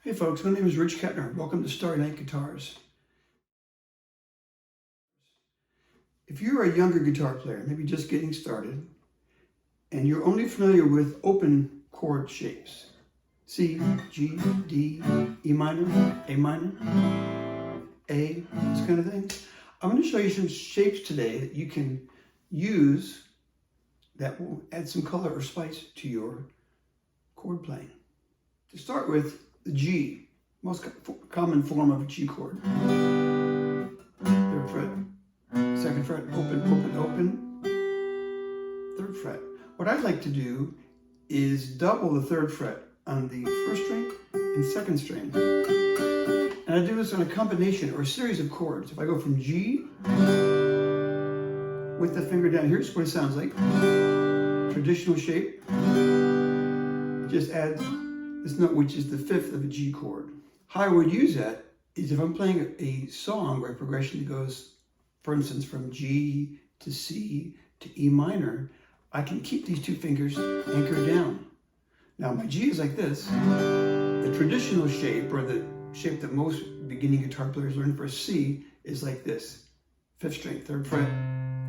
Hey folks, my name is Rich Kettner. Welcome to Starry Night Guitars. If you're a younger guitar player, maybe just getting started, and you're only familiar with open chord shapes, C, G, D, E minor, A minor, A, this kind of thing, I'm going to show you some shapes today that you can use that will add some color or spice to your chord playing. To start with, the G, most common form of a G chord. Third fret, second fret, open, open, open, third fret. What I'd like to do is double the third fret on the first string and second string. And I do this on a combination or a series of chords. If I go from G with the finger down, here's what it sounds like. Traditional shape. It just adds this note, which is the fifth of a G chord. How I would use that is if I'm playing a song where a progression goes, for instance, from G to C to E minor, I can keep these two fingers anchored down. Now my G is like this. The traditional shape, or the shape that most beginning guitar players learn for C, is like this. Fifth string, third fret,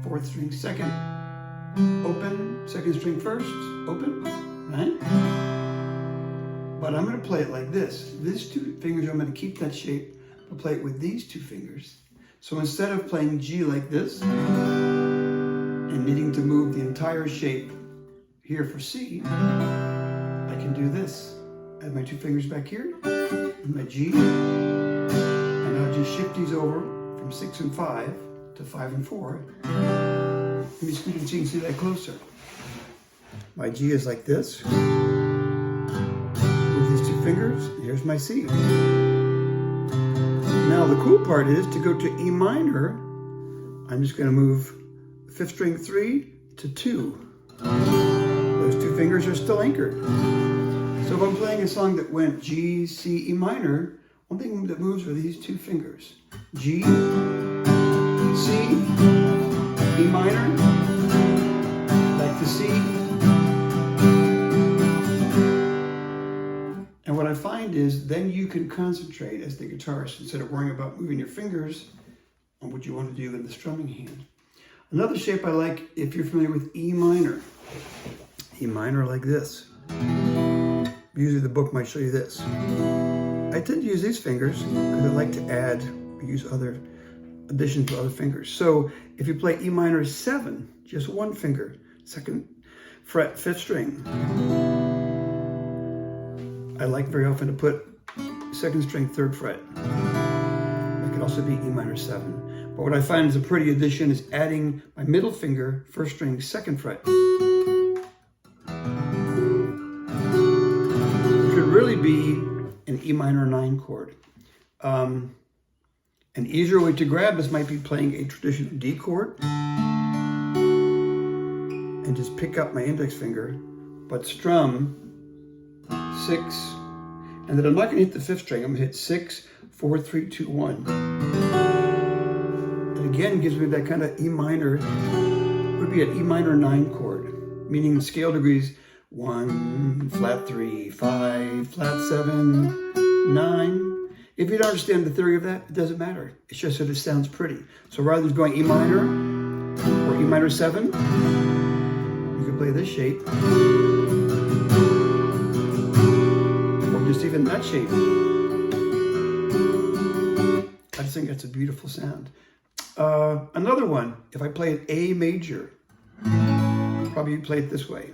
fourth string, second, open, second string first, open, right? But I'm going to play it like this. These two fingers, I'm going to keep that shape, but play it with these two fingers. So instead of playing G like this, and needing to move the entire shape here for C, I can do this. Add my two fingers back here, and my G, and I'll just shift these over from 6 and 5 to 5 and 4. Let me see if you can see that closer. My G is like this. Fingers, here's my C. Now the cool part is to go to E minor, I'm just going to move fifth string 3 to 2. Those two fingers are still anchored. So if I'm playing a song that went G, C, E minor, one thing that moves are these two fingers. G, C, E minor, back to C. And what I find is then you can concentrate as the guitarist instead of worrying about moving your fingers on what you want to do in the strumming hand. Another shape I like, if you're familiar with E minor. E minor like this. Usually the book might show you this. I tend to use these fingers because I like to add or use other additions to other fingers. So if you play E minor 7, just one finger, second fret, fifth string. I like very often to put second string, third fret. It can also be E minor 7. But what I find is a pretty addition is adding my middle finger, first string, second fret. It should really be an E minor 9 chord. An easier way to grab this might be playing a traditional D chord and just pick up my index finger, but strum 6, and then I'm not going to hit the fifth string. I'm going to hit 6, 4, 3, 2, 1. And again, gives me that kind of E minor, would be an E minor 9 chord, meaning scale degrees 1, flat 3, 5, flat 7, 9. If you don't understand the theory of that, it doesn't matter. It's just that it sounds pretty. So rather than going E minor or E minor 7, you can play this shape. Just even that shape. I just think that's a beautiful sound. Another one, if I play it A major, probably play it this way,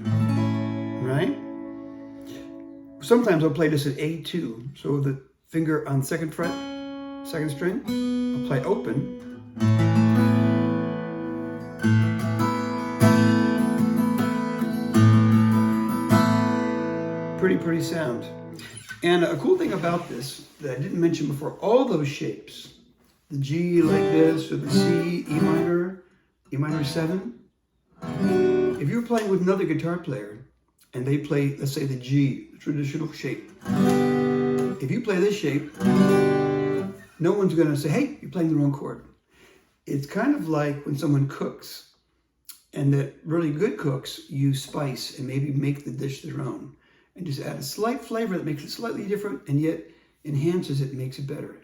right? Sometimes I'll play this at A2. So the finger on second fret, second string, I'll play open. Pretty sound. And a cool thing about this that I didn't mention before, all those shapes, the G like this, or the C, E minor 7, if you're playing with another guitar player and they play, let's say the G, the traditional shape, if you play this shape, no one's going to say, hey, you're playing the wrong chord. It's kind of like when someone cooks, and that really good cooks use spice and maybe make the dish their own. And just add a slight flavor that makes it slightly different, and yet enhances it, makes it better.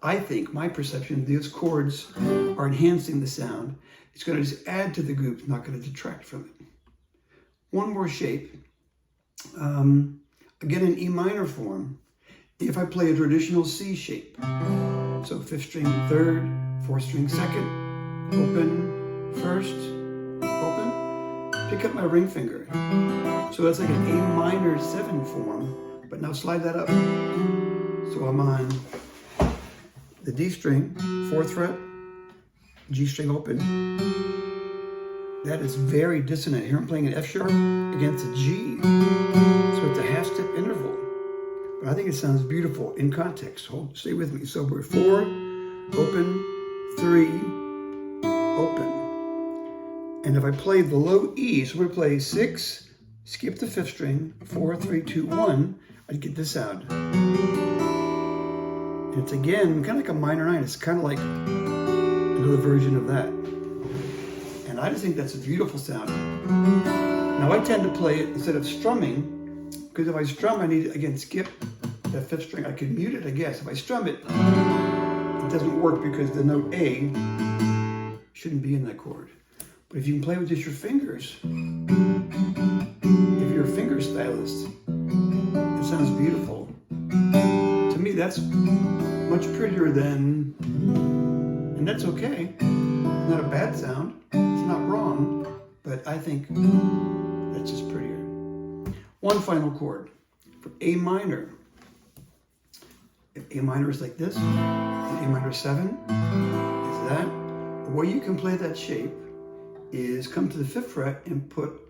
I think, my perception, these chords are enhancing the sound. It's going to just add to the group, it's not going to detract from it. One more shape. Again, in E minor form, if I play a traditional C shape, so 5th string 3rd, 4th string 2nd, open, 1st, open, pick up my ring finger. So that's like an A minor 7 form, but now slide that up. So I'm on the D string, 4th fret, G string open. That is very dissonant. Here I'm playing an F sharp against a G. So it's a half step interval. But I think it sounds beautiful in context. Stay with me. So we're 4, open, 3, open. And if I play the low E, so we play 6, skip the 5th string, 4, 3, 2, 1, I'd get this sound. And it's again, kind of like a minor 9. It's kind of like another version of that. And I just think that's a beautiful sound. Now I tend to play it instead of strumming, because if I strum, I need to, again, skip that 5th string. I could mute it, I guess. If I strum it, it doesn't work because the note A shouldn't be in that chord. But if you can play with just your fingers, if you're a finger stylist, it sounds beautiful. To me, that's much prettier than, and that's okay. Not a bad sound. It's not wrong, but I think that's just prettier. One final chord for A minor. If A minor is like this, and A minor 7 is that. The way you can play that shape is come to the 5th fret and put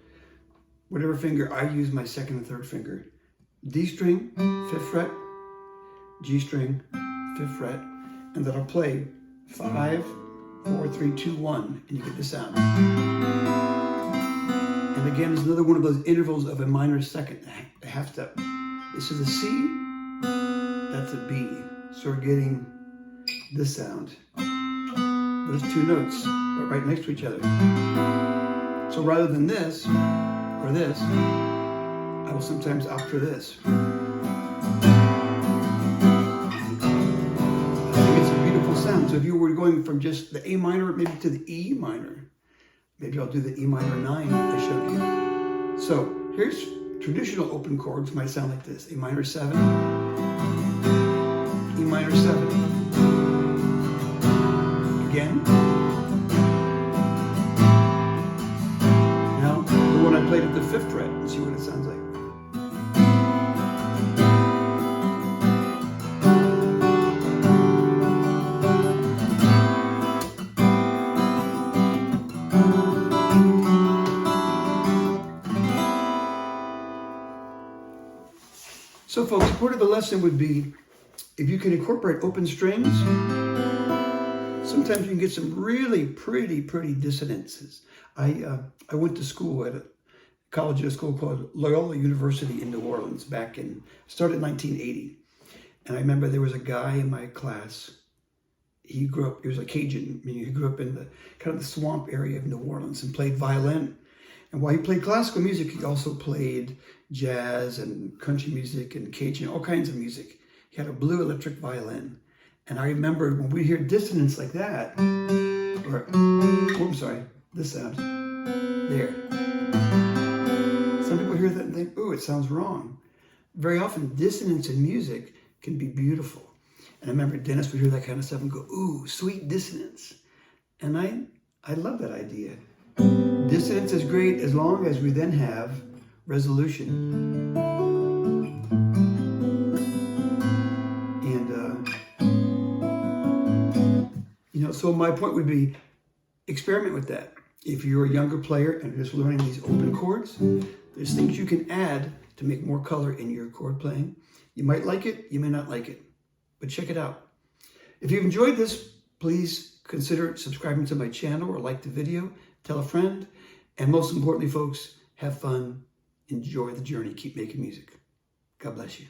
whatever finger. I use my 2nd and 3rd finger. D string, 5th fret, G string, 5th fret, and then I'll play 5, 4, 3, 2, 1, and you get the sound. And again, it's another one of those intervals of a minor 2nd, a half step. This is a C, that's a B. So we're getting this sound. Those two notes are right next to each other. So rather than this, or this, I will sometimes opt for this. I think it's a beautiful sound. So if you were going from just the A minor, maybe to the E minor, maybe I'll do the E minor 9 I showed you. So here's traditional open chords, might sound like this. A minor 7, E minor 7. Again. Now, the one I played at the 5th fret, and see what it sounds like. So folks, part of the lesson would be, if you can incorporate open strings, sometimes you can get some really pretty dissonances. I went to school at a college at a school called Loyola University in New Orleans started in 1980. And I remember there was a guy in my class. He was a Cajun, meaning he grew up in the kind of the swamp area of New Orleans and played violin. And while he played classical music, he also played jazz and country music and Cajun, all kinds of music. He had a blue electric violin. And I remember when we hear dissonance like that, or, oh, I'm sorry, this sound, there. Some people hear that and think, ooh, it sounds wrong. Very often, dissonance in music can be beautiful. And I remember Dennis would hear that kind of stuff and go, ooh, sweet dissonance. And I love that idea. Dissonance is great as long as we then have resolution. And, so my point would be, experiment with that. If you're a younger player and just learning these open chords, there's things you can add to make more color in your chord playing. You might like it, you may not like it, but check it out. If you've enjoyed this, please consider subscribing to my channel or like the video, tell a friend, and most importantly, folks, have fun, enjoy the journey, keep making music. God bless you.